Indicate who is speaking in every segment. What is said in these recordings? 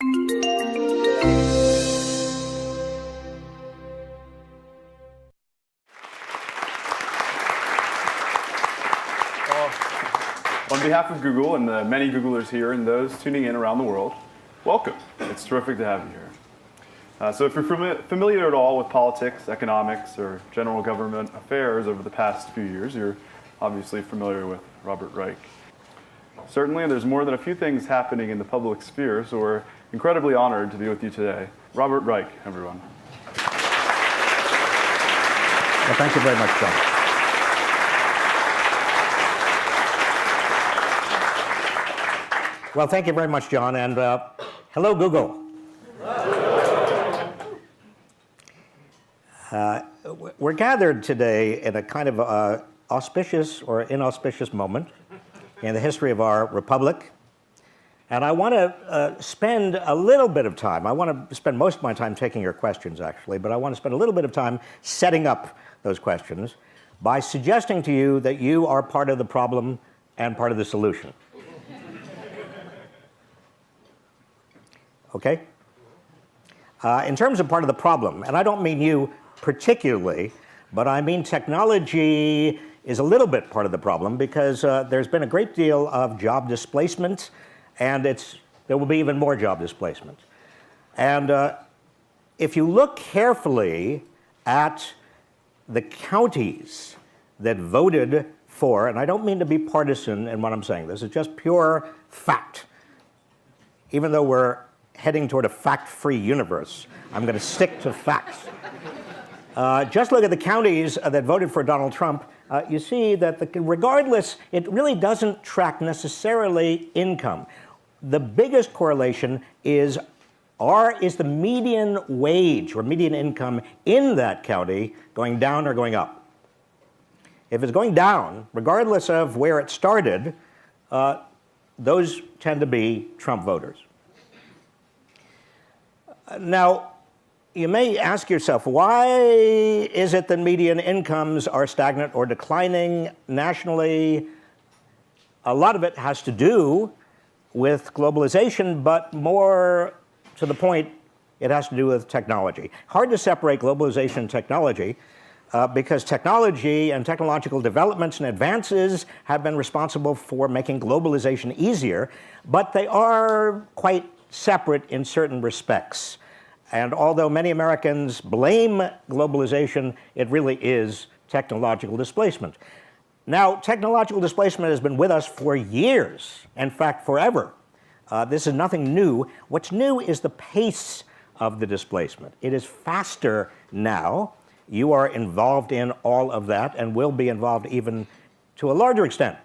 Speaker 1: On behalf of Google and the many Googlers here and those tuning in around the world, welcome. It's terrific to have you here. So if you're familiar at all with politics, economics, or general government affairs over the past few years, you're obviously familiar with Robert Reich. Certainly, there's more than a few things happening in the public sphere, so we're incredibly honored to be with you today. Robert Reich, everyone.
Speaker 2: Well, thank you very much, John. Well, thank you very much, John, and hello, Google. We're gathered today in a kind of auspicious or inauspicious moment in the history of our republic, and I want to spend a little bit of time. I want to spend most of my time taking your questions, actually, but I want to spend a little bit of time setting up those questions by suggesting to you that you are part of the problem and part of the solution. Okay? In terms of part of the problem, and I don't mean you particularly, but I mean technology is a little bit part of the problem because there's been a great deal of job displacement, and there will be even more job displacement. And if you look carefully at the counties that voted for, and I don't mean to be partisan in what I'm saying, this is just pure fact. Even though we're heading toward a fact-free universe, I'm going to stick to facts. Just look at the counties that voted for Donald Trump. You see that regardless, it really doesn't track necessarily income. The biggest correlation is the median wage or median income in that county going down or going up? If it's going down, regardless of where it started, those tend to be Trump voters. Now, you may ask yourself, why is it that median incomes are stagnant or declining nationally? A lot of it has to do with globalization, but more to the point, it has to do with technology. Hard to separate globalization and technology because technology and technological developments and advances have been responsible for making globalization easier, but they are quite separate in certain respects. And although many Americans blame globalization, it really is technological displacement. Now, technological displacement has been with us for years, in fact, forever. This is nothing new. What's new is the pace of the displacement. It is faster now. You are involved in all of that and will be involved even to a larger extent.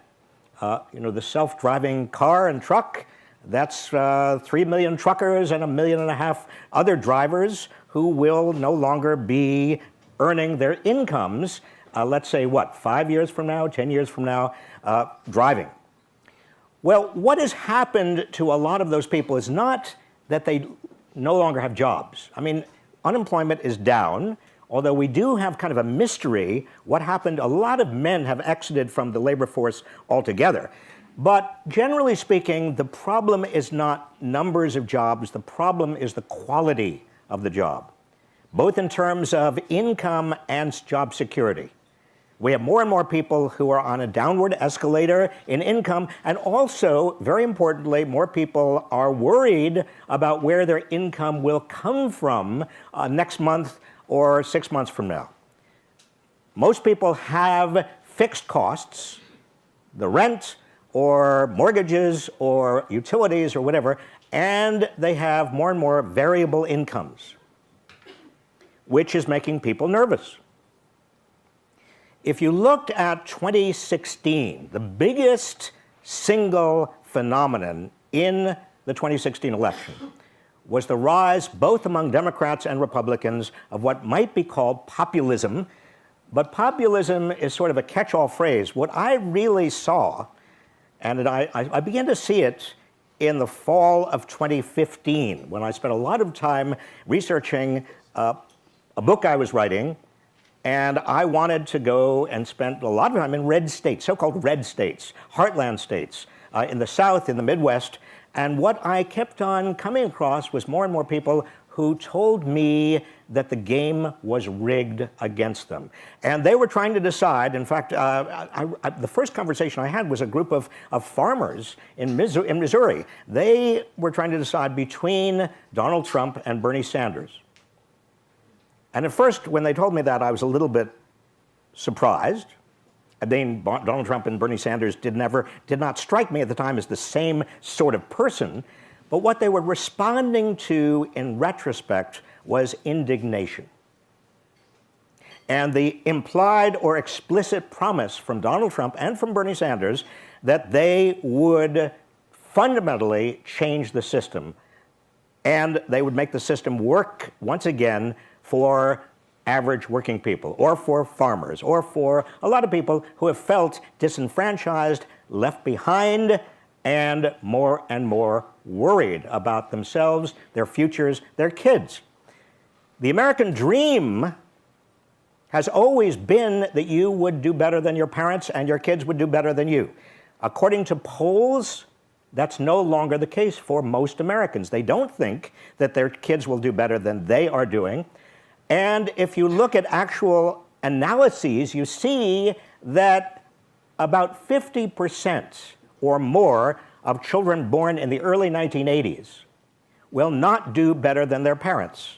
Speaker 2: The self-driving car and truck, that's 3 million truckers and 1.5 million other drivers who will no longer be earning their incomes, let's say, 5 years from now, 10 years from now, driving. Well, what has happened to a lot of those people is not that they no longer have jobs. I mean, unemployment is down, although we do have kind of a mystery what happened. A lot of men have exited from the labor force altogether. But generally speaking, the problem is not numbers of jobs. The problem is the quality of the job, both in terms of income and job security. We have more and more people who are on a downward escalator in income, and also, very importantly, more people are worried about where their income will come from next month or 6 months from now. Most people have fixed costs, the rent, or mortgages, or utilities, or whatever, and they have more and more variable incomes, which is making people nervous. If you looked at 2016, the biggest single phenomenon in the 2016 election was the rise, both among Democrats and Republicans, of what might be called populism. But populism is sort of a catch-all phrase. What I really saw, and I began to see it in the fall of 2015, when I spent a lot of time researching a book I was writing, and I wanted to go and spend a lot of time in red states, so-called red states, heartland states, in the South, in the Midwest, And what I kept on coming across was more and more people who told me that the game was rigged against them. And they were trying to decide, in fact, the first conversation I had was a group of farmers in Missouri. They were trying to decide between Donald Trump and Bernie Sanders. And at first, when they told me that, I was a little bit surprised. I mean, Donald Trump and Bernie Sanders did not strike me at the time as the same sort of person. But what they were responding to in retrospect was indignation. And the implied or explicit promise from Donald Trump and from Bernie Sanders that they would fundamentally change the system, and they would make the system work once again for average working people, or for farmers, or for a lot of people who have felt disenfranchised, left behind, and more worried about themselves, their futures, their kids. The American dream has always been that you would do better than your parents and your kids would do better than you. According to polls, that's no longer the case for most Americans. They don't think that their kids will do better than they are doing. And if you look at actual analyses, you see that about 50% or more of children born in the early 1980s will not do better than their parents.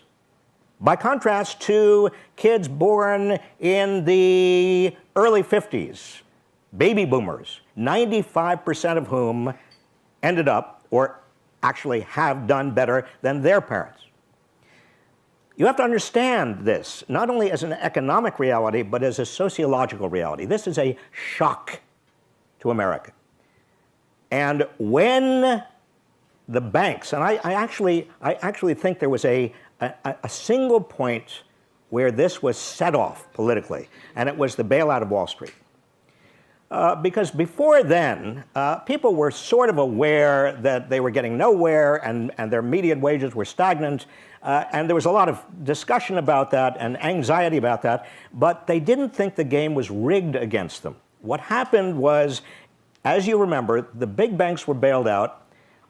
Speaker 2: By contrast to kids born in the early 50s, baby boomers, 95% of whom ended up or actually have done better than their parents. You have to understand this, not only as an economic reality, but as a sociological reality. This is a shock to America. And when the banks, and I actually think there was a single point where this was set off politically, and it was the bailout of Wall Street. Because before then, people were sort of aware that they were getting nowhere and their median wages were stagnant, and there was a lot of discussion about that and anxiety about that, but they didn't think the game was rigged against them. What happened was, as you remember, the big banks were bailed out.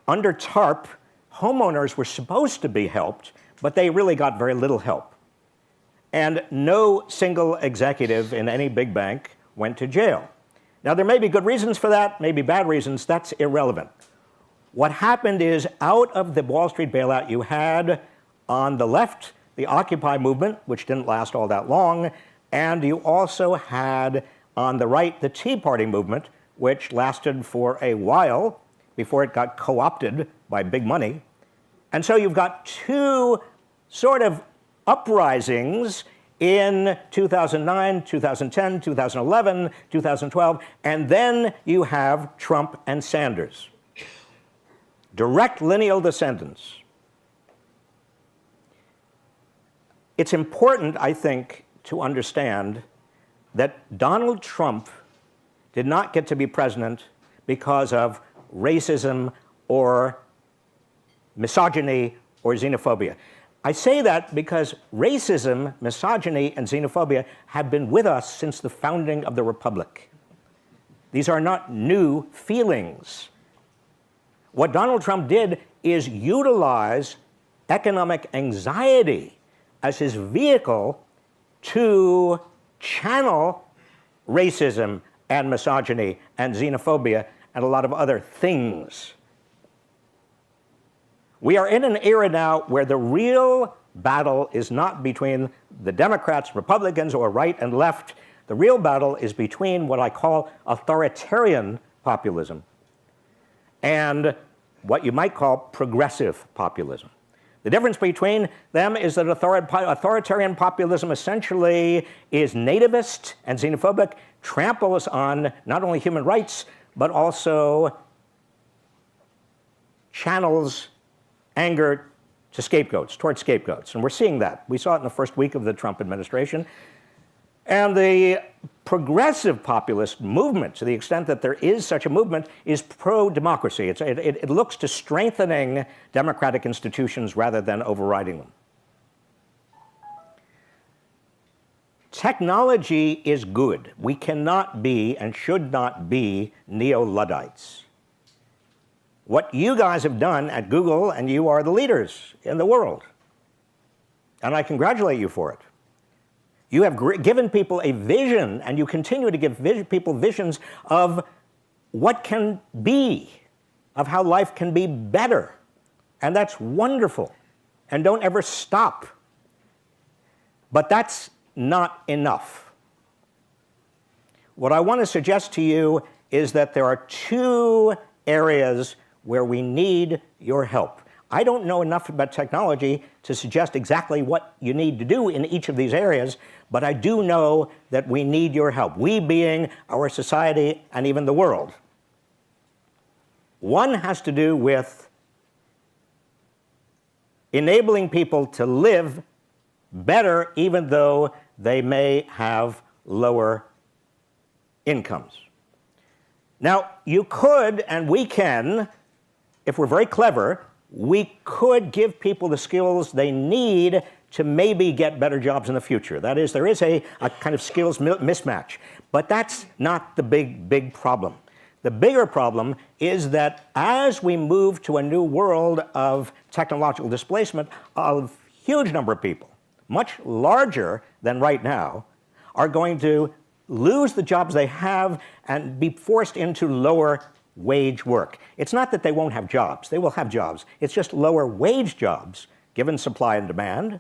Speaker 2: Under TARP, homeowners were supposed to be helped, but they really got very little help. And no single executive in any big bank went to jail. Now, there may be good reasons for that, maybe bad reasons, that's irrelevant. What happened is, out of the Wall Street bailout, you had on the left the Occupy movement, which didn't last all that long, and you also had on the right the Tea Party movement, which lasted for a while before it got co-opted by big money. And so you've got two sort of uprisings in 2009, 2010, 2011, 2012, and then you have Trump and Sanders. Direct lineal descendants. It's important, I think, to understand that Donald Trump did not get to be president because of racism or misogyny or xenophobia. I say that because racism, misogyny, and xenophobia have been with us since the founding of the Republic. These are not new feelings. What Donald Trump did is utilize economic anxiety as his vehicle to channel racism and misogyny and xenophobia and a lot of other things. We are in an era now where the real battle is not between the Democrats, Republicans, or right and left. The real battle is between what I call authoritarian populism and what you might call progressive populism. The difference between them is that authoritarian populism essentially is nativist and xenophobic, tramples on not only human rights, but also channels anger to scapegoats, towards scapegoats. And we're seeing that. We saw it in the first week of the Trump administration. And the progressive populist movement, to the extent that there is such a movement, is pro-democracy. It looks to strengthening democratic institutions rather than overriding them. Technology is good. We cannot be and should not be neo-Luddites. what you guys have done at Google, and you are the leaders in the world. And I congratulate you for it. You have given people a vision, and you continue to give people visions of what can be, of how life can be better. And that's wonderful. And don't ever stop. But that's not enough. What I want to suggest to you is that there are two areas where we need your help. I don't know enough about technology to suggest exactly what you need to do in each of these areas, but I do know that we need your help, we being our society and even the world. One has to do with enabling people to live better even though they may have lower incomes. Now, you could, and we can, if we're very clever, we could give people the skills they need to maybe get better jobs in the future. That is, there is a kind of skills mismatch. But that's not the big problem. The bigger problem is that as we move to a new world of technological displacement, a huge number of people, much larger than right now, are going to lose the jobs they have and be forced into lower wage work. It's not that they won't have jobs. They will have jobs. It's just lower wage jobs, given supply and demand,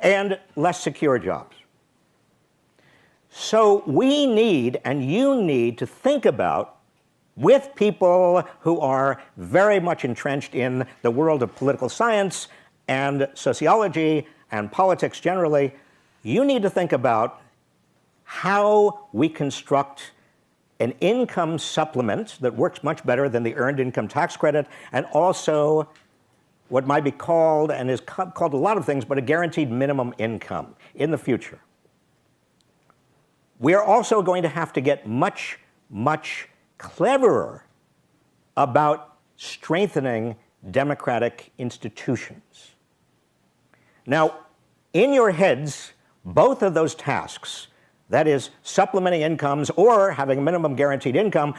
Speaker 2: and less secure jobs. So we need, and you need, to think about, with people who are very much entrenched in the world of political science and sociology and politics generally, you need to think about how we construct an income supplement that works much better than the earned income tax credit, and also what might be called, and is called a lot of things, but a guaranteed minimum income in the future. We are also going to have to get much, much cleverer about strengthening democratic institutions. Now, in your heads, both of those tasks, that is, supplementing incomes or having a minimum guaranteed income,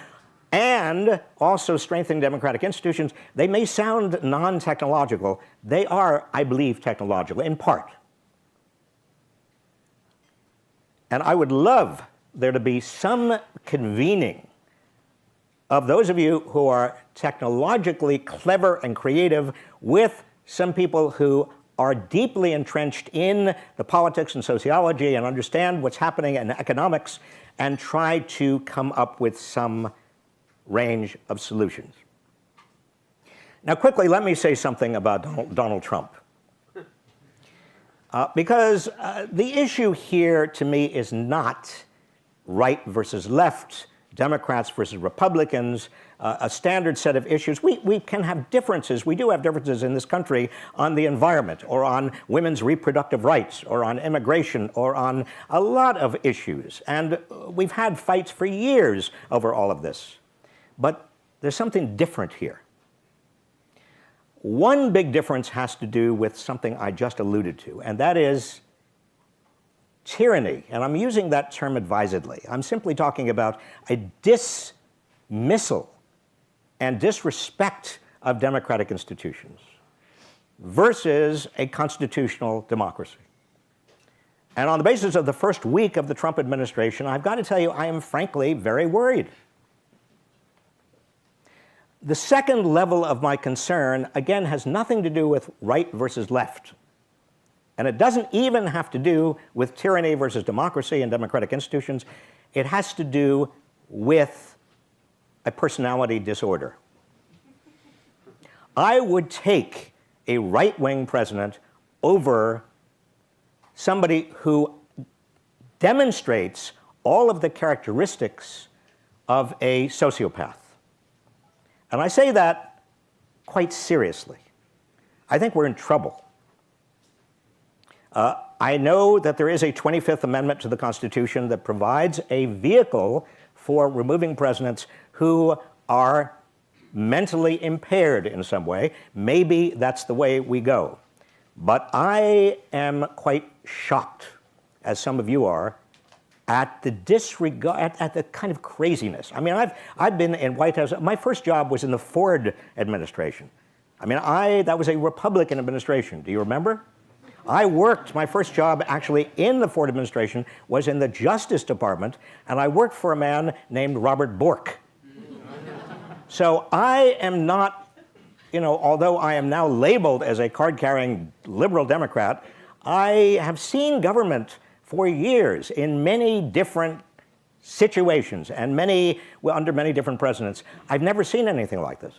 Speaker 2: and also strengthening democratic institutions, they may sound non-technological. They are, I believe, technological, in part. And I would love there to be some convening of those of you who are technologically clever and creative with some people who are deeply entrenched in the politics and sociology and understand what's happening in economics, and try to come up with some range of solutions. Now, quickly, let me say something about Donald Trump. Because the issue here, to me, is not right versus left, Democrats versus Republicans, a standard set of issues. We can have differences. We do have differences in this country on the environment, or on women's reproductive rights, or on immigration, or on a lot of issues. And we've had fights for years over all of this. But there's something different here. One big difference has to do with something I just alluded to, and that is tyranny. And I'm using that term advisedly. I'm simply talking about a dismissal and disrespect of democratic institutions versus a constitutional democracy. And on the basis of the first week of the Trump administration, I've got to tell you, I am frankly very worried. The second level of my concern, again, has nothing to do with right versus left. And it doesn't even have to do with tyranny versus democracy and democratic institutions. It has to do with a personality disorder. I would take a right-wing president over somebody who demonstrates all of the characteristics of a sociopath. And I say that quite seriously. I think we're in trouble. I know that there is a 25th Amendment to the Constitution that provides a vehicle for removing presidents who are mentally impaired in some way. Maybe that's the way we go. But I am quite shocked, as some of you are, at the disregard, at the kind of craziness. I mean, I've been in White House. My first job was in the Ford administration. I mean, that was a Republican administration. Do you remember? I worked, my first job actually in the Ford administration was in the Justice Department, and I worked for a man named Robert Bork. So I am not, although I am now labeled as a card-carrying liberal Democrat, I have seen government for years in many different situations and under many different presidents. I've never seen anything like this.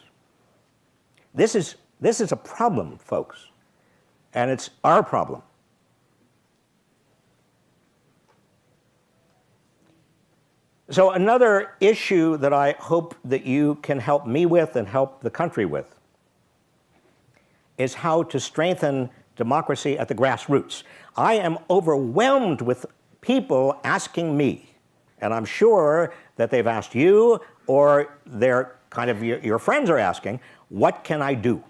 Speaker 2: This is a problem, folks, and it's our problem. So another issue that I hope that you can help me with and help the country with is how to strengthen democracy at the grassroots. I am overwhelmed with people asking me, and I'm sure that they've asked you or they're kind of your friends are asking, what can I do?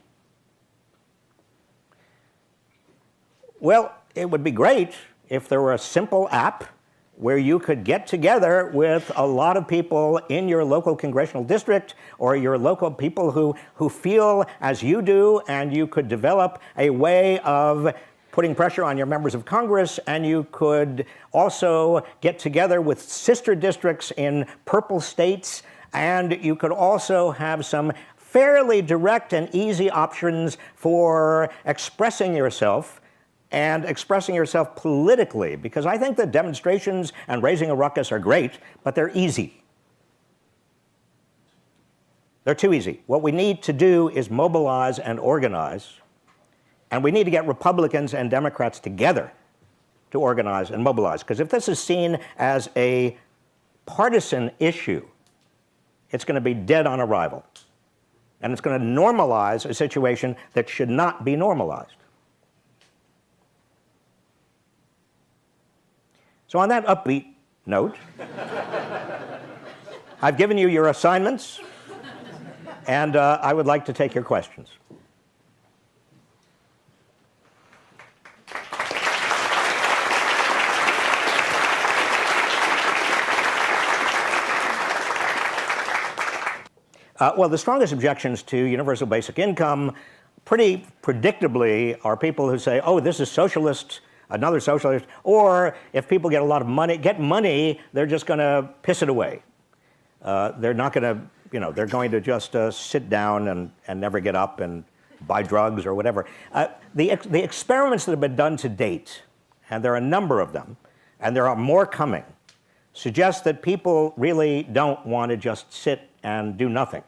Speaker 2: Well, it would be great if there were a simple app where you could get together with a lot of people in your local congressional district or your local people who feel as you do, and you could develop a way of putting pressure on your members of Congress, and you could also get together with sister districts in purple states, and you could also have some fairly direct and easy options for expressing yourself and expressing yourself politically, because I think that demonstrations and raising a ruckus are great, but they're easy. They're too easy. What we need to do is mobilize and organize, and we need to get Republicans and Democrats together to organize and mobilize, because if this is seen as a partisan issue, it's going to be dead on arrival, and it's going to normalize a situation that should not be normalized. So on that upbeat note, I've given you your assignments, and I would like to take your questions. Well, the strongest objections to universal basic income, pretty predictably, are people who say, oh, this is socialist, another socialist, or if people get a lot of money, they're just going to piss it away. They're not going to, they're going to just sit down and never get up and buy drugs or whatever. The experiments that have been done to date, and there are a number of them, and there are more coming, suggest that people really don't want to just sit and do nothing.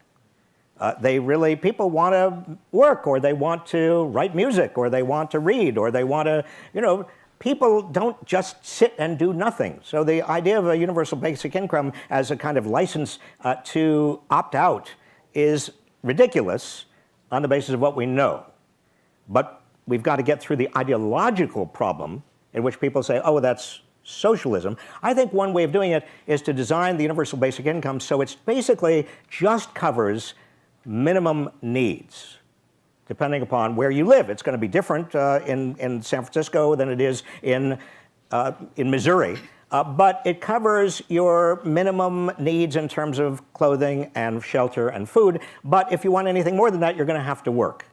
Speaker 2: People want to work, or they want to write music, or they want to read, or they want to, people don't just sit and do nothing. So the idea of a universal basic income as a kind of license to opt out is ridiculous on the basis of what we know. But we've got to get through the ideological problem in which people say, oh, that's socialism. I think one way of doing it is to design the universal basic income so it's basically just covers minimum needs, depending upon where you live. It's going to be different in San Francisco than it is in Missouri, but it covers your minimum needs in terms of clothing and shelter and food. But if you want anything more than that, you're going to have to work.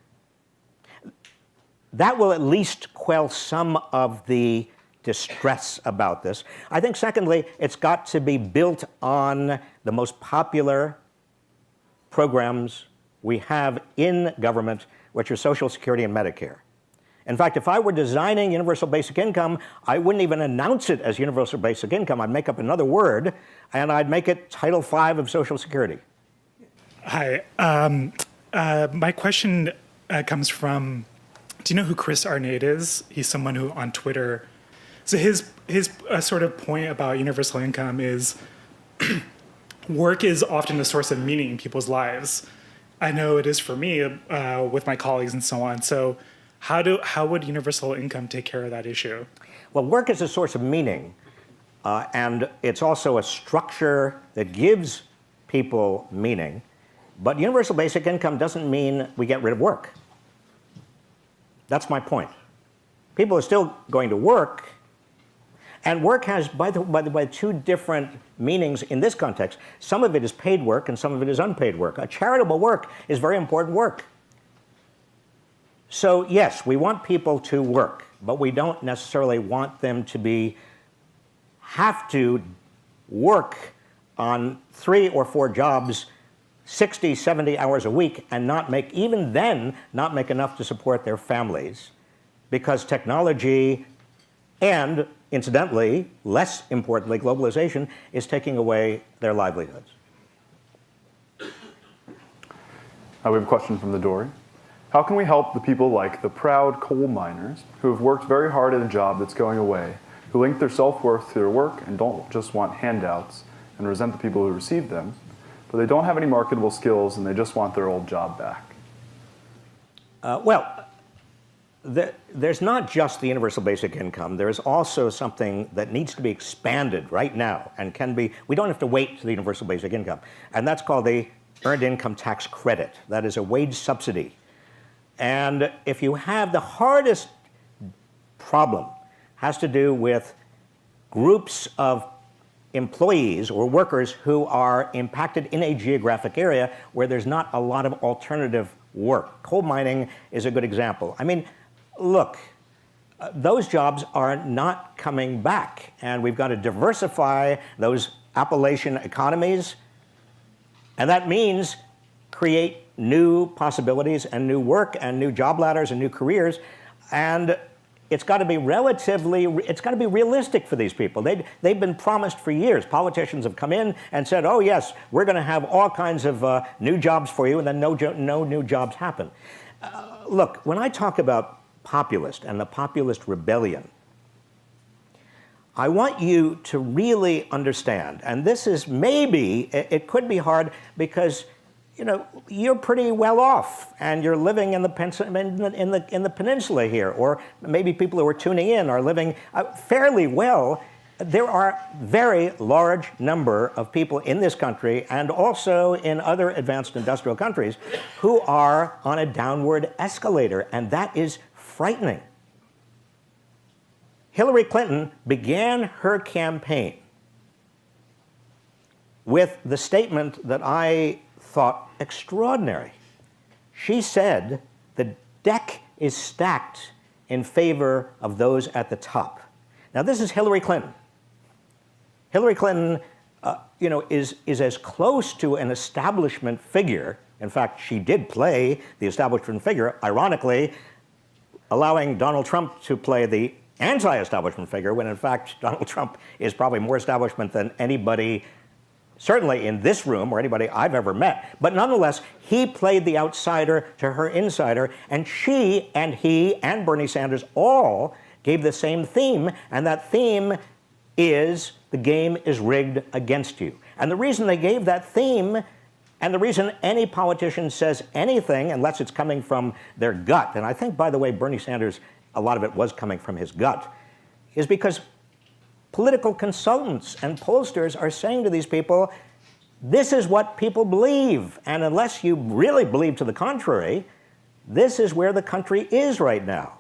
Speaker 2: That will at least quell some of the distress about this. I think, secondly, it's got to be built on the most popular programs we have in government, which are Social Security and Medicare. In fact, if I were designing universal basic income, I wouldn't even announce it as universal basic income. I'd make up another word, and I'd make it Title V of Social Security.
Speaker 3: Hi. My question comes from, do you know who Chris Arnade is? He's someone who on Twitter, so his sort of point about universal income is work is often a source of meaning in people's lives. I know it is for me with my colleagues and so on. So how would universal income take care of that issue?
Speaker 2: Well, work is a source of meaning, and it's also a structure that gives people meaning. But universal basic income doesn't mean we get rid of work. That's my point. People are still going to work. And work has, by the way, two different meanings in this context. Some of it is paid work and some of it is unpaid work. A charitable work is very important work. So yes, we want people to work, but we don't necessarily want them to have to work on 3 or 4 jobs 60, 70 hours a week and not make enough to support their families, because technology and, incidentally, less importantly, globalization is taking away their livelihoods.
Speaker 1: We have a question from the Dory. How can we help the people like the proud coal miners who have worked very hard at a job that's going away, who link their self-worth to their work and don't just want handouts and resent the people who receive them, but they don't have any marketable skills and they just want their old job back?
Speaker 2: There's not just the universal basic income. There's also something that needs to be expanded right now and we don't have to wait to the universal basic income. And that's called the Earned Income Tax Credit. That is a wage subsidy. And if you have the hardest problem has to do with groups of employees or workers who are impacted in a geographic area where there's not a lot of alternative work. Coal mining is a good example. I mean, look, those jobs are not coming back, and we've got to diversify those Appalachian economies, and that means create new possibilities and new work and new job ladders and new careers, and it's got to be realistic for these people. They've been promised for years. Politicians have come in and said, oh yes, we're going to have all kinds of new jobs for you, and then no new jobs happen. Look, when I talk about populist and the populist rebellion, I want you to really understand, and this is it could be hard because you're pretty well off, and you're living in the peninsula here, or maybe people who are tuning in are living fairly well. There are very large number of people in this country and also in other advanced industrial countries who are on a downward escalator, and that is frightening. Hillary Clinton began her campaign with the statement that I thought extraordinary. She said the deck is stacked in favor of those at the top. Now, this is Hillary Clinton. Hillary Clinton, is as close to an establishment figure. In fact, she did play the establishment figure, ironically, allowing Donald Trump to play the anti-establishment figure, when in fact Donald Trump is probably more establishment than anybody, certainly in this room, or anybody I've ever met. But nonetheless, he played the outsider to her insider, and she and he and Bernie Sanders all gave the same theme, and that theme is the game is rigged against you. And the reason they gave that theme, and the reason any politician says anything, unless it's coming from their gut, and I think, by the way, Bernie Sanders, a lot of it was coming from his gut, is because political consultants and pollsters are saying to these people, this is what people believe, and unless you really believe to the contrary, this is where the country is right now.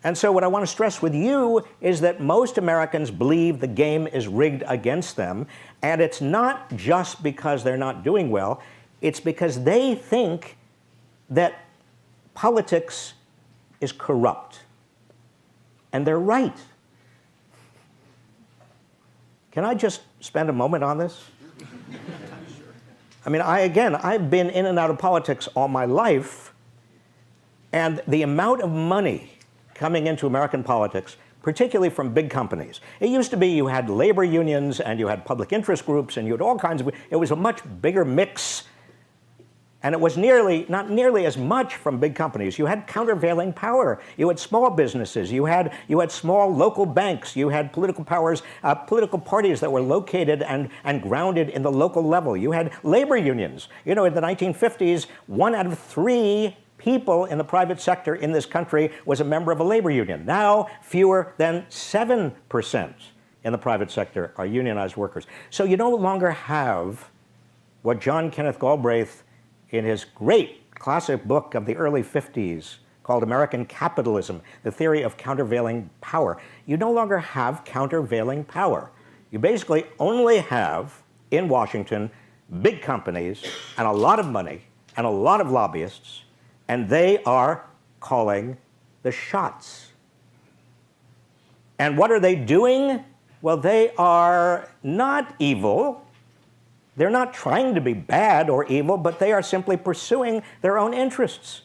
Speaker 2: And so what I want to stress with you is that most Americans believe the game is rigged against them, and it's not just because they're not doing well, it's because they think that politics is corrupt. And they're right. Can I just spend a moment on this? I mean, I've been in and out of politics all my life, and the amount of money coming into American politics, particularly from big companies. It used to be you had labor unions and you had public interest groups and you had all kinds of, it was a much bigger mix, and it was not nearly as much from big companies. You had countervailing power. You had small businesses. You had small local banks. You had political powers, political parties that were located and grounded in the local level. You had labor unions. In the 1950s, 1 out of 3 people in the private sector in this country was a member of a labor union. Now, fewer than 7% in the private sector are unionized workers. So you no longer have what John Kenneth Galbraith, in his great classic book of the early 50s, called American capitalism, the theory of countervailing power. You no longer have countervailing power. You basically only have, in Washington, big companies and a lot of money and a lot of lobbyists, and they are calling the shots. And what are they doing? Well, they are not evil. They're not trying to be bad or evil, but they are simply pursuing their own interests.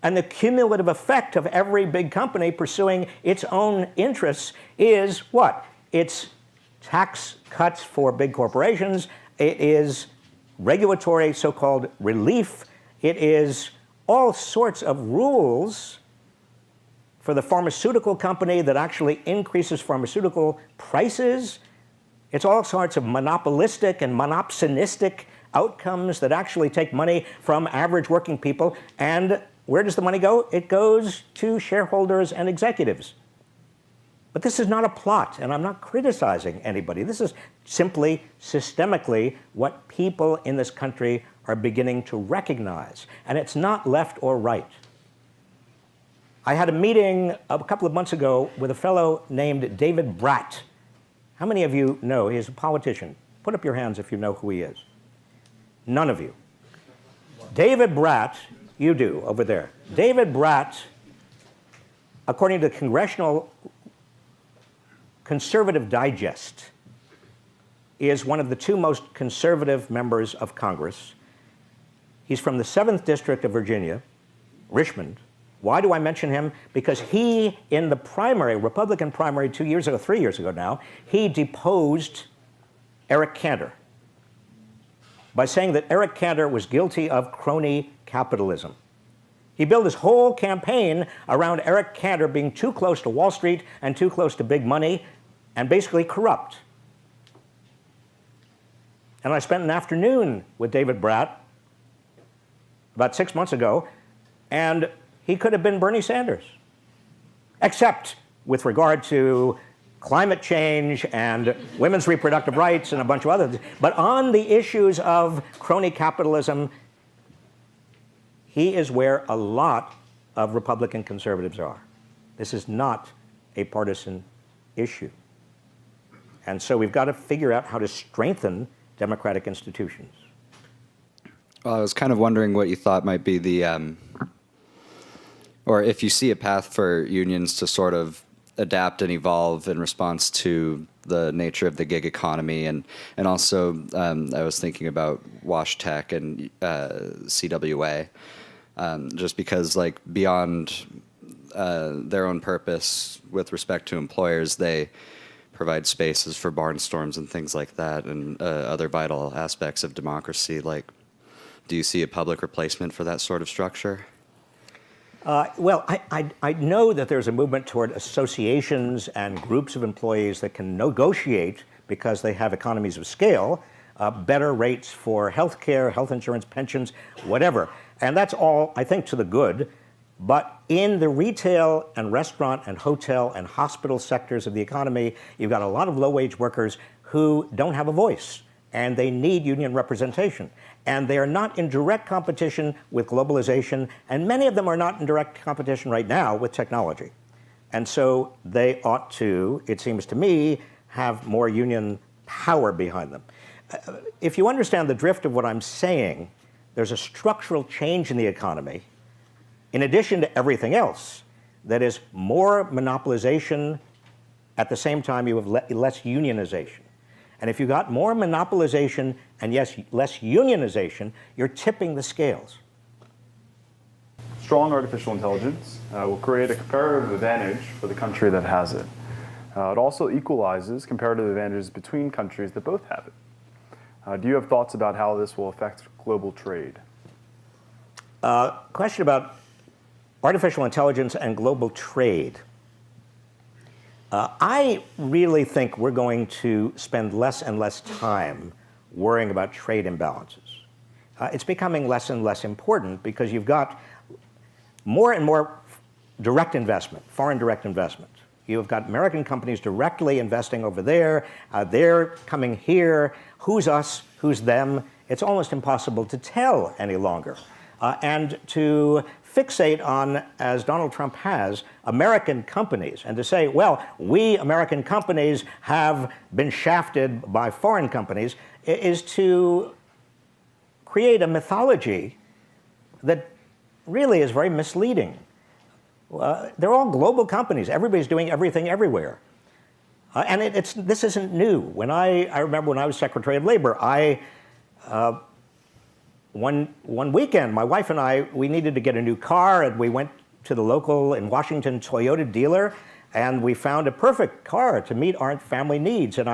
Speaker 2: And the cumulative effect of every big company pursuing its own interests is what? It's tax cuts for big corporations. It is regulatory so-called relief. It is all sorts of rules for the pharmaceutical company that actually increases pharmaceutical prices. It's all sorts of monopolistic and monopsonistic outcomes that actually take money from average working people. And where does the money go? It goes to shareholders and executives. But this is not a plot, and I'm not criticizing anybody. This is simply systemically what people in this country are beginning to recognize. And it's not left or right. I had a meeting a couple of months ago with a fellow named David Bratt. How many of you know he's a politician? Put up your hands if you know who he is. None of you. David Bratt, you do, over there. David Bratt, according to Congressional Conservative Digest, is one of the two most conservative members of Congress. He's from the 7th District of Virginia, Richmond. Why do I mention him? Because he, in the primary, Republican primary 3 years ago now, he deposed Eric Cantor by saying that Eric Cantor was guilty of crony capitalism. He built his whole campaign around Eric Cantor being too close to Wall Street and too close to big money and basically corrupt. And I spent an afternoon with David Bratt about 6 months ago, and he could have been Bernie Sanders, except with regard to climate change and women's reproductive rights and a bunch of other things. But on the issues of crony capitalism, he is where a lot of Republican conservatives are. This is not a partisan issue. And so we've got to figure out how to strengthen democratic institutions.
Speaker 4: Well, I was kind of wondering what you thought might be the, or if you see a path for unions to sort of adapt and evolve in response to the nature of the gig economy. And also, I was thinking about Wash Tech and CWA, just because, like, beyond their own purpose with respect to employers, they provide spaces for barnstorms and things like that, and other vital aspects of democracy. Like, do you see a public replacement for that sort of structure?
Speaker 2: Well, I know that there's a movement toward associations and groups of employees that can negotiate, because they have economies of scale, better rates for health care, health insurance, pensions, whatever. And that's all, I think, to the good. But in the retail and restaurant and hotel and hospital sectors of the economy, you've got a lot of low-wage workers who don't have a voice, and they need union representation. And they are not in direct competition with globalization, and many of them are not in direct competition right now with technology. And so they ought to, it seems to me, have more union power behind them. If you understand the drift of what I'm saying, there's a structural change in the economy, in addition to everything else, that is more monopolization. At the same time, you have less unionization. And if you've got more monopolization and yes, less unionization, you're tipping the scales.
Speaker 1: Strong artificial intelligence will create a comparative advantage for the country that has it. It also equalizes comparative advantages between countries that both have it. Do you have thoughts about how this will affect global trade?
Speaker 2: Question about artificial intelligence and global trade. I really think we're going to spend less and less time worrying about trade imbalances. It's becoming less and less important because you've got more and more direct investment, foreign direct investment. You've got American companies directly investing over there. They're coming here. Who's us? Who's them? It's almost impossible to tell any longer. And to fixate on, as Donald Trump has, American companies, and to say, well, we American companies have been shafted by foreign companies, is to create a mythology that really is very misleading. They're all global companies. Everybody's doing everything everywhere. And this isn't new. I remember when I was Secretary of Labor, one weekend, my wife and I, we needed to get a new car, and we went to the local, in Washington, Toyota dealer, and we found a perfect car to meet our family needs. And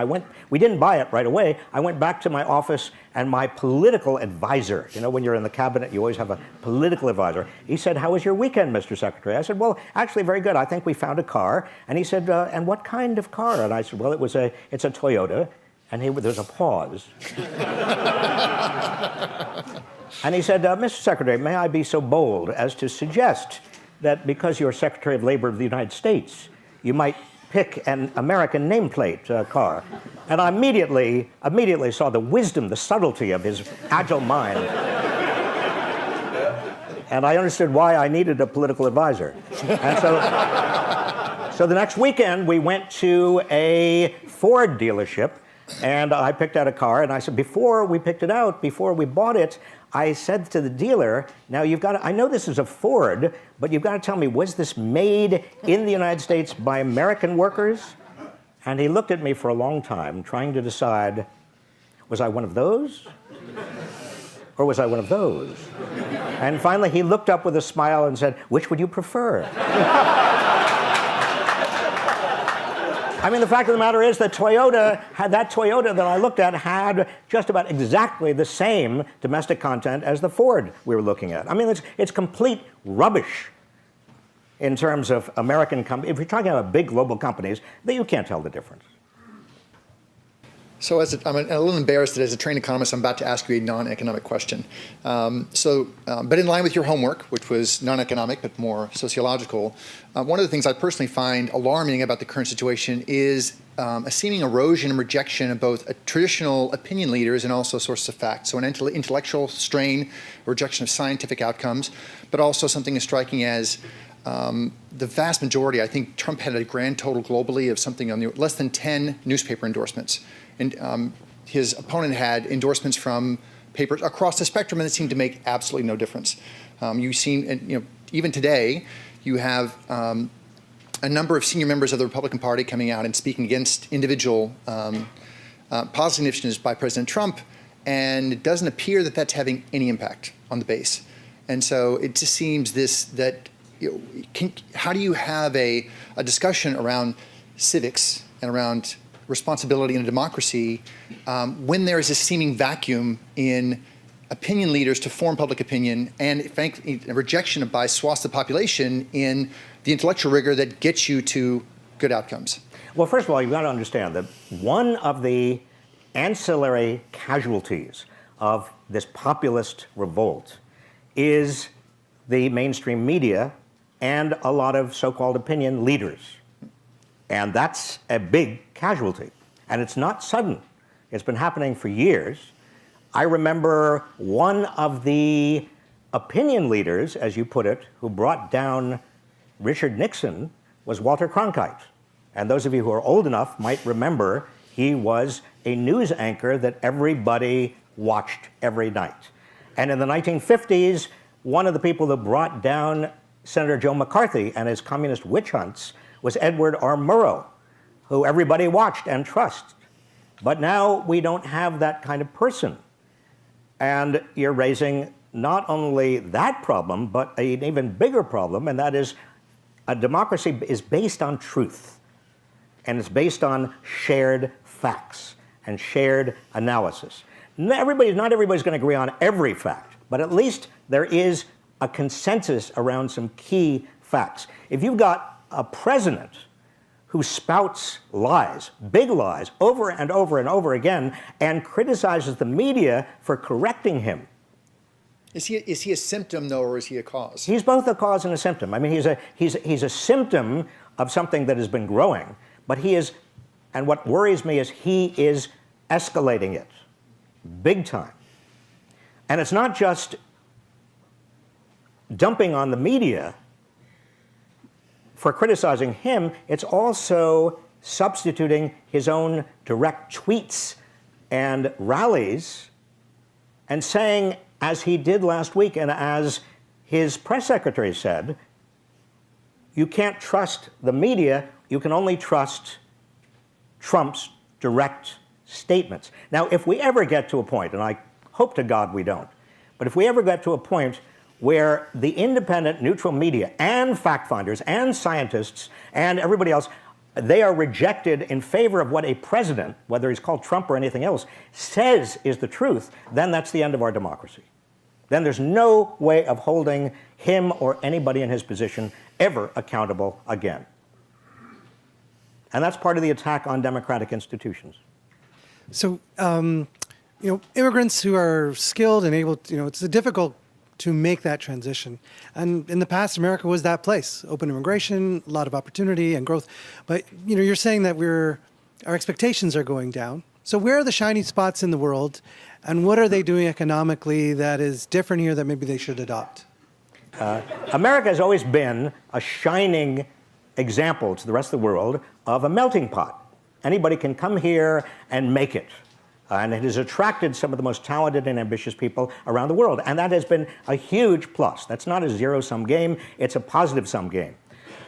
Speaker 2: we didn't buy it right away. I went back to my office, and my political advisor, you know, when you're in the cabinet, you always have a political advisor. He said, "How was your weekend, Mr. Secretary?" I said, "Well, actually very good. I think we found a car." And he said, "And what kind of car?" And I said, "Well, it's a Toyota." And there's a pause. And he said, "Mr. Secretary, may I be so bold as to suggest that because you're Secretary of Labor of the United States, you might pick an American nameplate car." And I immediately saw the wisdom, the subtlety of his agile mind. And I understood why I needed a political advisor. And so the next weekend, we went to a Ford dealership, and I picked out a car, and I said, before we bought it, I said to the dealer, "Now I know this is a Ford, but you've got to tell me, was this made in the United States by American workers?" And he looked at me for a long time, trying to decide, was I one of those? Or was I one of those? And finally, he looked up with a smile and said, "Which would you prefer?" I mean, the fact of the matter is that Toyota that I looked at had just about exactly the same domestic content as the Ford we were looking at. I mean, it's complete rubbish in terms of American companies. If you're talking about big global companies, then you can't tell the difference.
Speaker 5: So I'm a little embarrassed that as a trained economist, I'm about to ask you a non-economic question. But in line with your homework, which was non-economic but more sociological, one of the things I personally find alarming about the current situation is a seeming erosion and rejection of both traditional opinion leaders and also sources of fact. So an intellectual strain, a rejection of scientific outcomes, but also something as striking as the vast majority. I think Trump had a grand total globally of something on the less than 10 newspaper endorsements. And his opponent had endorsements from papers across the spectrum, and it seemed to make absolutely no difference. Even today, you have a number of senior members of the Republican Party coming out and speaking against individual policy initiatives by President Trump, and it doesn't appear that that's having any impact on the base. And so it just seems how do you have a discussion around civics and around responsibility in a democracy when there is a seeming vacuum in opinion leaders to form public opinion and, frankly, a rejection by swaths of the population in the intellectual rigor that gets you to good outcomes?
Speaker 2: Well, first of all, you've got to understand that one of the ancillary casualties of this populist revolt is the mainstream media and a lot of so-called opinion leaders. And that's a big casualty. And it's not sudden. It's been happening for years. I remember one of the opinion leaders, as you put it, who brought down Richard Nixon was Walter Cronkite. And those of you who are old enough might remember he was a news anchor that everybody watched every night. And in the 1950s, one of the people that brought down Senator Joe McCarthy and his communist witch hunts was Edward R. Murrow, who everybody watched and trusted. But now we don't have that kind of person. And you're raising not only that problem, but an even bigger problem, and that is a democracy is based on truth. And it's based on shared facts and shared analysis. Not everybody's going to agree on every fact, but at least there is a consensus around some key facts. If you've got a president who spouts lies, big lies, over and over and over again, and criticizes the media for correcting him.
Speaker 5: Is he a symptom, though, or is he a cause?
Speaker 2: He's both a cause and a symptom. I mean, he's a symptom of something that has been growing, but and what worries me is he is escalating it, big time. And it's not just dumping on the media for criticizing him, it's also substituting his own direct tweets and rallies and saying, as he did last week and as his press secretary said, you can't trust the media, you can only trust Trump's direct statements. Now, if we ever get to a point, and I hope to God we don't, but if we ever get to a point where the independent, neutral media and fact finders and scientists and everybody else, they are rejected in favor of what a president, whether he's called Trump or anything else, says is the truth, then that's the end of our democracy. Then there's no way of holding him or anybody in his position ever accountable again. And that's part of the attack on democratic institutions.
Speaker 6: So, immigrants who are skilled and able to, it's difficult to make that transition. And in the past, America was that place. Open immigration, a lot of opportunity and growth. But, you're saying that our expectations are going down. So where are the shiny spots in the world? And what are they doing economically that is different here that maybe they should adopt?
Speaker 2: America has always been a shining example to the rest of the world of a melting pot. Anybody can come here and make it. And it has attracted some of the most talented and ambitious people around the world. And that has been a huge plus. That's not a zero-sum game, it's a positive-sum game.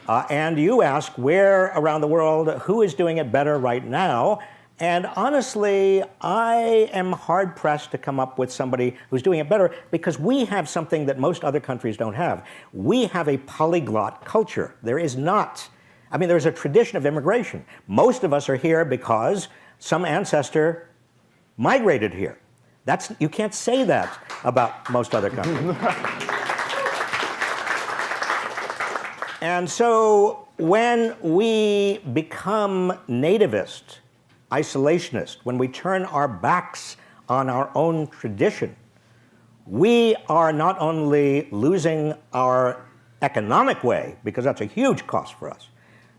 Speaker 2: And you ask where around the world, who is doing it better right now? And honestly, I am hard-pressed to come up with somebody who's doing it better because we have something that most other countries don't have. We have a polyglot culture. There is not. There's a tradition of immigration. Most of us are here because some ancestor migrated here. You can't say that about most other countries. And so when we become nativist, isolationist, when we turn our backs on our own tradition, we are not only losing our economic way, because that's a huge cost for us,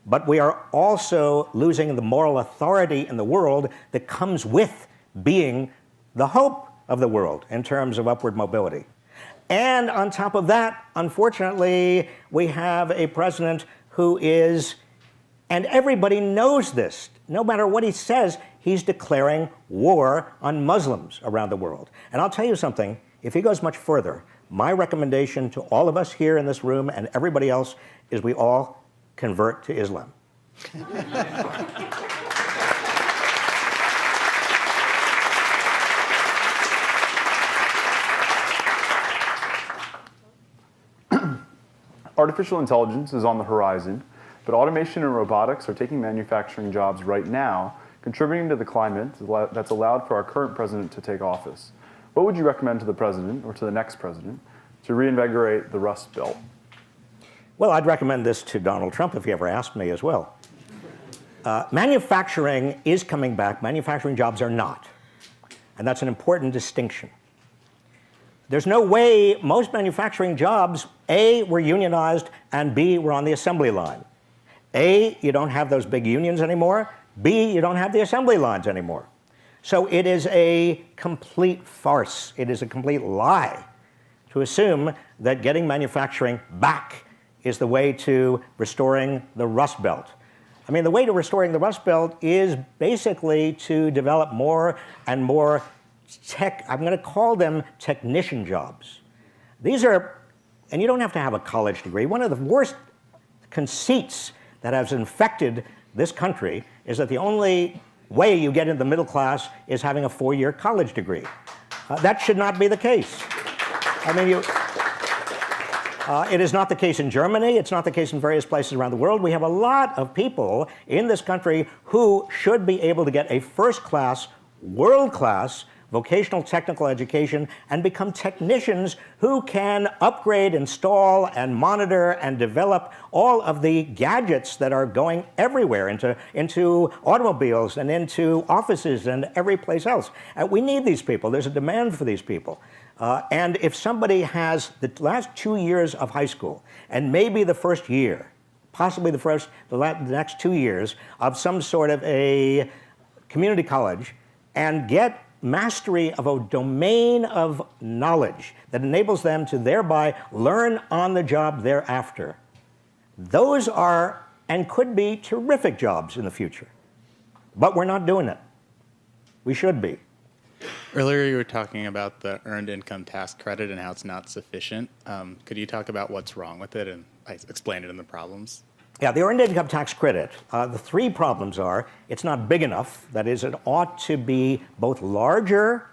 Speaker 2: but we are also losing the moral authority in the world that comes with being the hope of the world in terms of upward mobility. And on top of that, unfortunately, we have a president who is, and everybody knows this, no matter what he says, he's declaring war on Muslims around the world. And I'll tell you something, if he goes much further, my recommendation to all of us here in this room and everybody else is we all convert to Islam.
Speaker 1: Artificial intelligence is on the horizon, but automation and robotics are taking manufacturing jobs right now, contributing to the climate that's allowed for our current president to take office. What would you recommend to the president, or to the next president, to reinvigorate the Rust Belt?
Speaker 2: Well, I'd recommend this to Donald Trump if he ever asked me as well. Manufacturing is coming back. Manufacturing jobs are not. And that's an important distinction. There's no way most manufacturing jobs, A, were unionized, and B, were on the assembly line. A, you don't have those big unions anymore. B, you don't have the assembly lines anymore. So it is a complete farce. It is a complete lie to assume that getting manufacturing back is the way to restoring the Rust Belt. The way to restoring the Rust Belt is basically to develop more and more I'm going to call them technician jobs. These are, and you don't have to have a college degree. One of the worst conceits that has infected this country is that the only way you get into the middle class is having a 4-year college degree. That should not be the case. It is not the case in Germany. It's not the case in various places around the world. We have a lot of people in this country who should be able to get a first-class, world-class vocational technical education and become technicians who can upgrade, install, and monitor and develop all of the gadgets that are going everywhere into automobiles and into offices and every place else. We need these people. There's a demand for these people. And if somebody has the last 2 years of high school and maybe the first year, possibly the next 2 years of some sort of a community college, and get mastery of a domain of knowledge that enables them to thereby learn on the job thereafter. Those are and could be terrific jobs in the future. But we're not doing it. We should be.
Speaker 7: Earlier, you were talking about the earned income tax credit and how it's not sufficient. Could you talk about what's wrong with it and explain it in the problems?
Speaker 2: Yeah, the earned income tax credit, the three problems are it's not big enough. That is, it ought to be both larger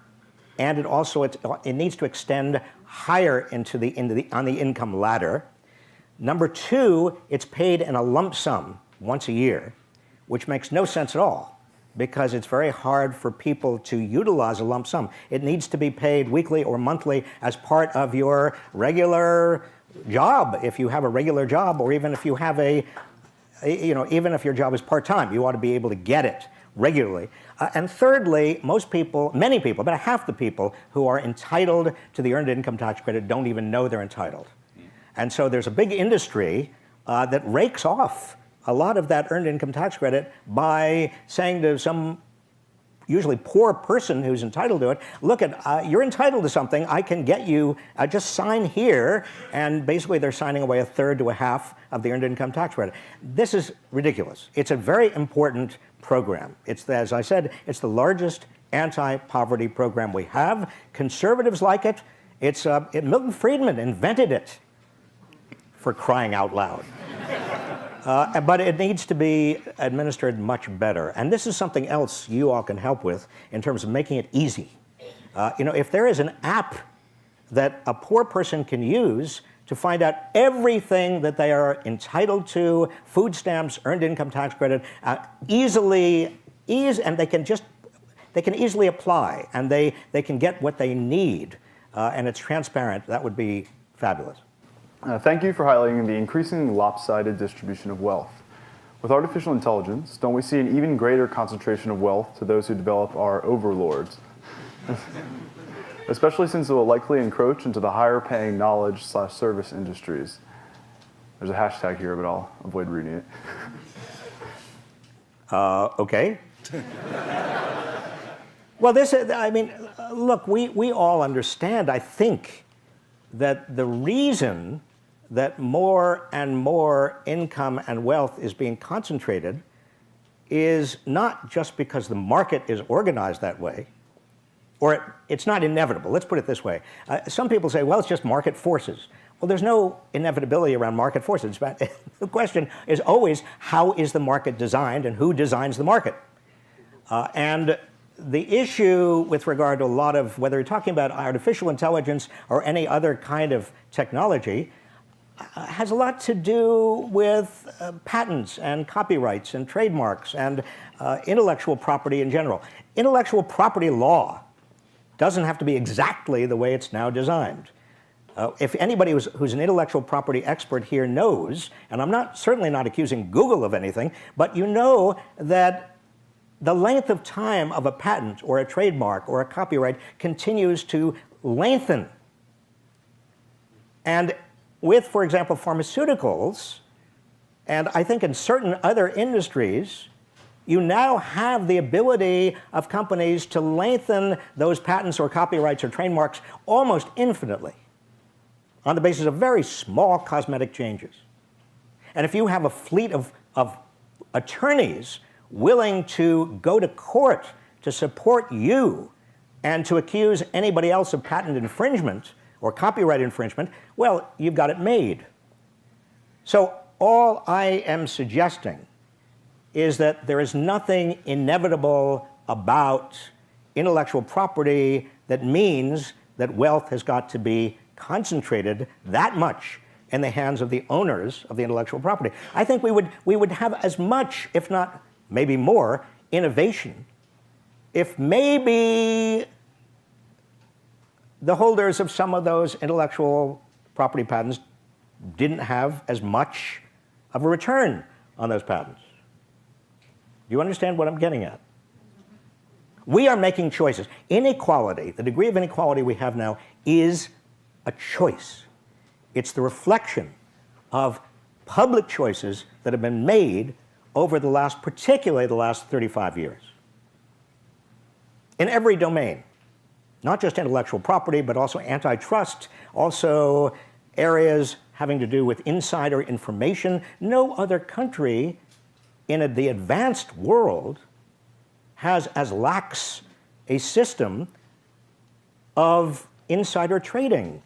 Speaker 2: and it needs to extend higher on the income ladder. Number two, it's paid in a lump sum once a year, which makes no sense at all because it's very hard for people to utilize a lump sum. It needs to be paid weekly or monthly as part of your regular job. If you have a regular job, or even if you have even if your job is part-time, you ought to be able to get it regularly. And thirdly, many people, about half the people who are entitled to the earned income tax credit don't even know they're entitled. And so there's a big industry that rakes off a lot of that earned income tax credit by saying to some usually poor person who's entitled to it, look, you're entitled to something, I can get you, just sign here, and basically they're signing away a third to a half of the earned income tax credit. This is ridiculous. It's a very important program. It's, as I said, it's the largest anti-poverty program we have. Conservatives like it. Milton Friedman invented it, for crying out loud. But it needs to be administered much better. And this is something else you all can help with in terms of making it easy. If there is an app that a poor person can use to find out everything that they are entitled to, food stamps, earned income tax credit, and they can easily apply, and they can get what they need, and it's transparent, that would be fabulous.
Speaker 1: Thank you for highlighting the increasingly lopsided distribution of wealth. With artificial intelligence, don't we see an even greater concentration of wealth to those who develop our overlords? Especially since it will likely encroach into the higher-paying knowledge/service industries. There's a hashtag here, but I'll avoid reading it.
Speaker 2: Okay. Well, look, we all understand, I think, that the reason that more and more income and wealth is being concentrated is not just because the market is organized that way, or it's not inevitable. Let's put it this way. Some people say, well, it's just market forces. Well, there's no inevitability around market forces. The question is always, how is the market designed and who designs the market? And the issue with regard to a lot of, whether you're talking about artificial intelligence or any other kind of technology, has a lot to do with patents and copyrights and trademarks and intellectual property in general. Intellectual property law doesn't have to be exactly the way it's now designed. If anybody who's an intellectual property expert here knows, and I'm certainly not accusing Google of anything, but you know that the length of time of a patent or a trademark or a copyright continues to lengthen. And with, for example, pharmaceuticals, and I think in certain other industries, you now have the ability of companies to lengthen those patents or copyrights or trademarks almost infinitely on the basis of very small cosmetic changes. And if you have a fleet of attorneys willing to go to court to support you and to accuse anybody else of patent infringement or copyright infringement, well, you've got it made. So all I am suggesting is that there is nothing inevitable about intellectual property that means that wealth has got to be concentrated that much in the hands of the owners of the intellectual property. I think we would have as much, if not maybe more, innovation if maybe the holders of some of those intellectual property patents didn't have as much of a return on those patents. Do you understand what I'm getting at? We are making choices. Inequality, the degree of inequality we have now, is a choice. It's the reflection of public choices that have been made over particularly the last 35 years. in every domain, not just intellectual property, but also antitrust, also areas having to do with insider information. No other country in the advanced world has as lax a system of insider trading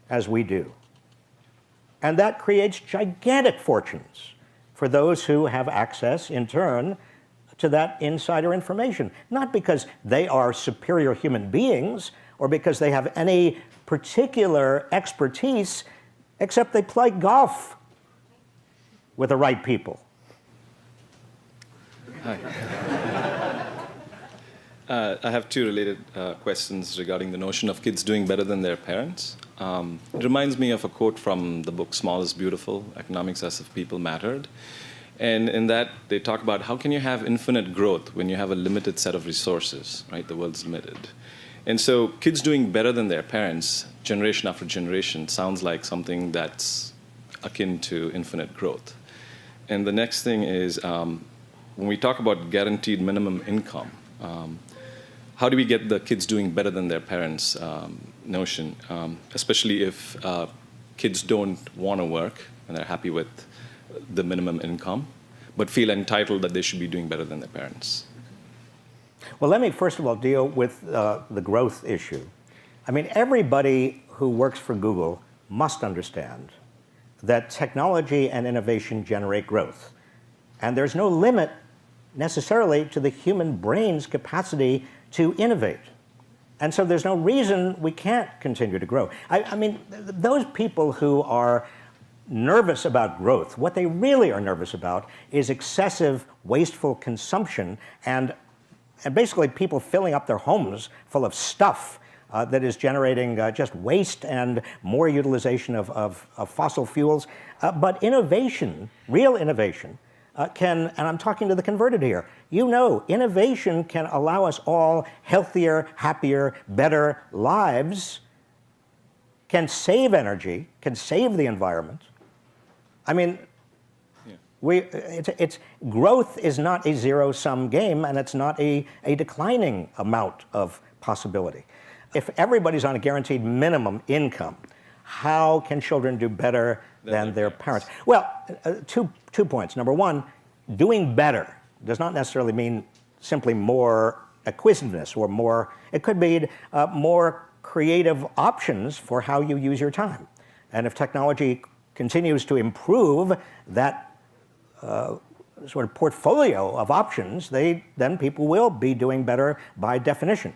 Speaker 2: as we do. And that creates gigantic fortunes for those who have access, in turn, to that insider information. Not because they are superior human beings or because they have any particular expertise, except they play golf with the right people.
Speaker 8: Hi. I have two related questions regarding the notion of kids doing better than their parents. It reminds me of a quote from the book Small is Beautiful, Economics as if People Mattered. And in that, they talk about how can you have infinite growth when you have a limited set of resources, right? The world's limited. And so kids doing better than their parents, generation after generation, sounds like something that's akin to infinite growth. And the next thing is, when we talk about guaranteed minimum income, how do we get the kids doing better than their parents notion, especially if kids don't want to work and they're happy with the minimum income, but feel entitled that they should be doing better than their parents?
Speaker 2: Well, let me first of all deal with the growth issue. I mean, everybody who works for Google must understand that technology and innovation generate growth. And there's no limit necessarily to the human brain's capacity to innovate. And so there's no reason we can't continue to grow. I mean, those people who are nervous about growth, what they really are nervous about is excessive wasteful consumption and basically people filling up their homes full of stuff that is generating just waste and more utilization of fossil fuels. But innovation, real innovation, can, and I'm talking to the converted here, you know, innovation can allow us all healthier, happier, better lives, can save energy, can save the environment. I mean, growth is not a zero-sum game, and it's not a declining amount of possibility. If everybody's on a guaranteed minimum income, how can children do better than their parents? Well, two points. Number one, doing better does not necessarily mean simply more acquisitiveness or more, it could be more creative options for how you use your time. And if technology continues to improve that sort of portfolio of options, then people will be doing better by definition.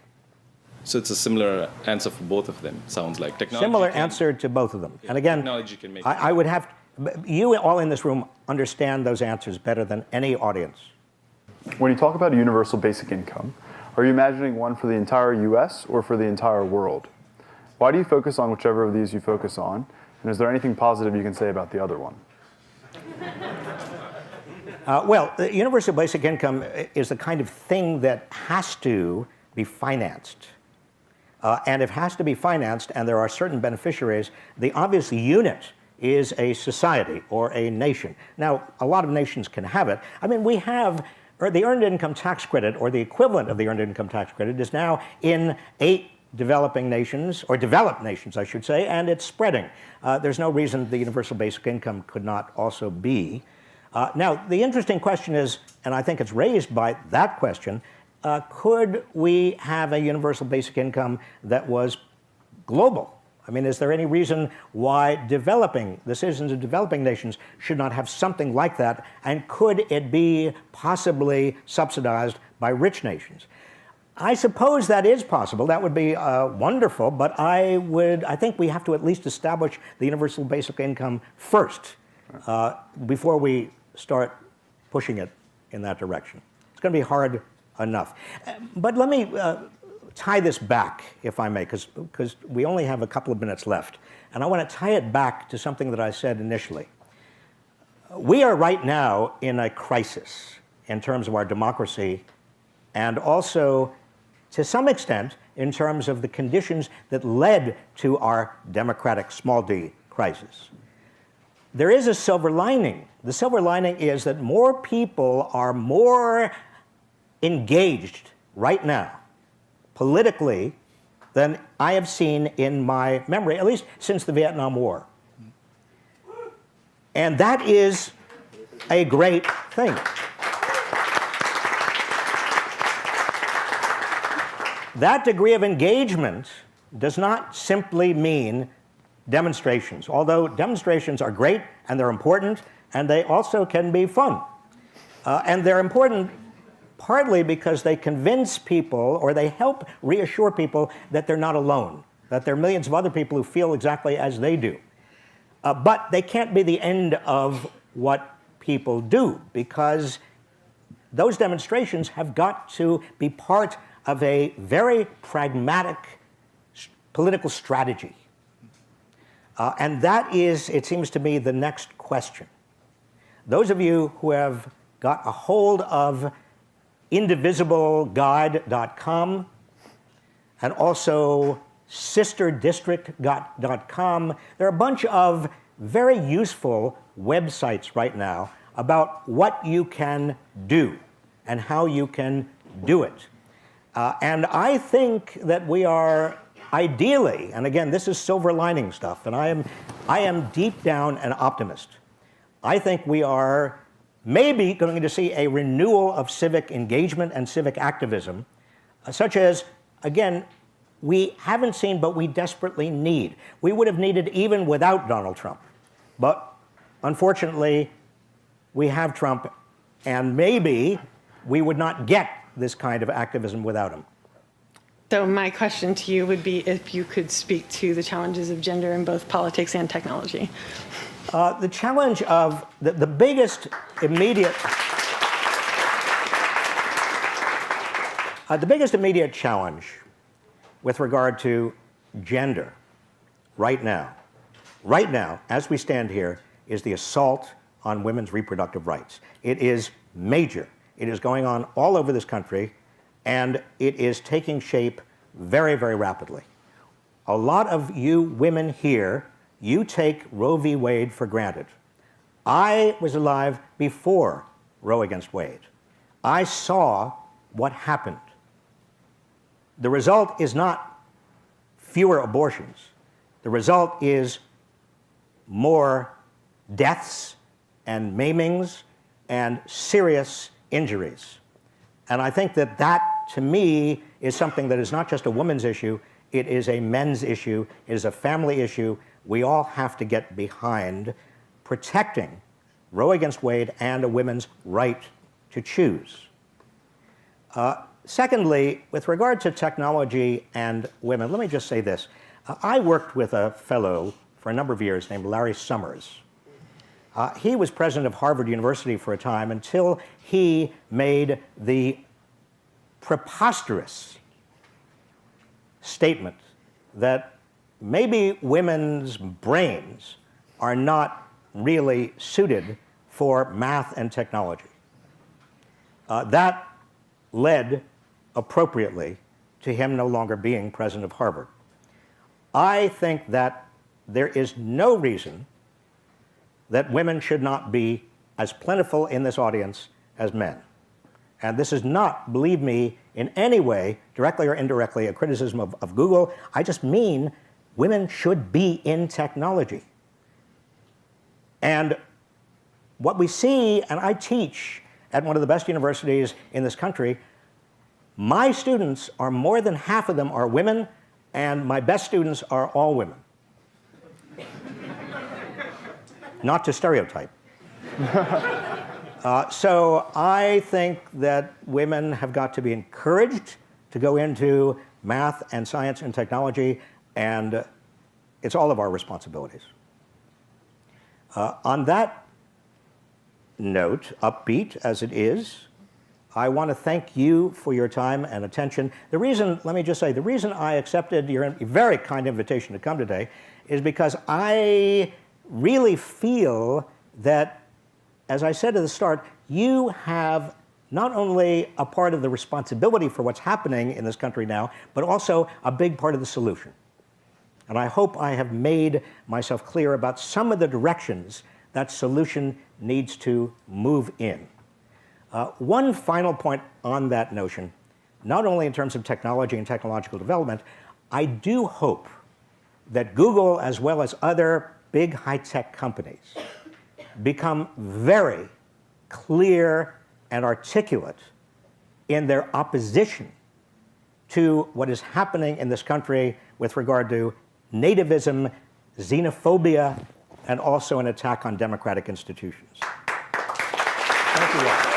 Speaker 8: So it's a similar answer for both of them, sounds like. Technology
Speaker 2: Similar answer to both of them.
Speaker 8: Yeah,
Speaker 2: and again,
Speaker 8: technology can make
Speaker 2: I would have, you all in this room understand those answers better than any audience.
Speaker 1: When you talk about a universal basic income, are you imagining one for the entire US or for the entire world? Why do you focus on whichever of these you focus on? And is there anything positive you can say about the other one?
Speaker 2: Well, the universal basic income is the kind of thing that has to be financed. And if it has to be financed and there are certain beneficiaries, the obvious unit is a society or a nation. Now, a lot of nations can have it. I mean, we have the Earned Income Tax Credit, or the equivalent of the Earned Income Tax Credit, is now in 8 developing nations, or developed nations, I should say, and it's spreading. There's no reason the universal basic income could not also be. Now, the interesting question is, and I think it's raised by that question, could we have a universal basic income that was global? I mean, is there any reason why the citizens of developing nations should not have something like that? And could it be possibly subsidized by rich nations? I suppose that is possible. That would be wonderful, but I think we have to at least establish the universal basic income first before we start pushing it in that direction. It's going to be hard enough. But let me tie this back, if I may, because we only have a couple of minutes left. And I want to tie it back to something that I said initially. We are right now in a crisis in terms of our democracy, and also, to some extent, in terms of the conditions that led to our democratic small d crisis. There is a silver lining. The silver lining is that more people are more engaged right now politically than I have seen in my memory, at least since the Vietnam War. And that is a great thing. That degree of engagement does not simply mean demonstrations, although demonstrations are great and they're important, and they also can be fun. And they're important partly because they convince people, or they help reassure people that they're not alone, that there are millions of other people who feel exactly as they do. But they can't be the end of what people do, because those demonstrations have got to be part of a very pragmatic political strategy. And that is, it seems to me, the next question. Those of you who have got a hold of indivisibleguide.com and also sisterdistrict.com, there are a bunch of very useful websites right now about what you can do and how you can do it. And I think that we are ideally, and again, this is silver lining stuff, and I am deep down an optimist. I think we are maybe going to see a renewal of civic engagement and civic activism, such as, again, we haven't seen, but we desperately need. We would have needed even without Donald Trump. But unfortunately, we have Trump, and maybe we would not get this kind of activism without him.
Speaker 9: So my question to you would be if you could speak to the challenges of gender in both politics and technology.
Speaker 2: The challenge of the biggest immediate challenge with regard to gender right now, as we stand here, is the assault on women's reproductive rights. It is major. It is going on all over this country, and it is taking shape very, very rapidly. A lot of you women here, you take Roe v. Wade for granted. I was alive before Roe against Wade. I saw what happened. The result is not fewer abortions. The result is more deaths and maimings and serious injuries. And I think that that, to me, is something that is not just a woman's issue, it is a men's issue, it is a family issue. We all have to get behind protecting Roe against Wade and a woman's right to choose. Secondly, with regard to technology and women, let me just say this. I worked with a fellow for a number of years named Larry Summers. He was president of Harvard University for a time until he made the preposterous statement that maybe women's brains are not really suited for math and technology. That led appropriately to him no longer being president of Harvard. I think that there is no reason that women should not be as plentiful in this audience as men. And this is not, believe me, in any way, directly or indirectly, a criticism of Google. I just mean women should be in technology. And what we see, and I teach at one of the best universities in this country, my students are more than half of them are women, and my best students are all women. Not to stereotype. So I think that women have got to be encouraged to go into math and science and technology, and it's all of our responsibilities. On that note, upbeat as it is, I want to thank you for your time and attention. The reason, let me just say, the reason I accepted your very kind invitation to come today is because I really feel that, as I said at the start, you have not only a part of the responsibility for what's happening in this country now, but also a big part of the solution. And I hope I have made myself clear about some of the directions that solution needs to move in. One final point on that notion. not only in terms of technology and technological development, I do hope that Google, as well as other big high-tech companies, become very clear and articulate in their opposition to what is happening in this country with regard to nativism, xenophobia, and also an attack on democratic institutions. Thank you all.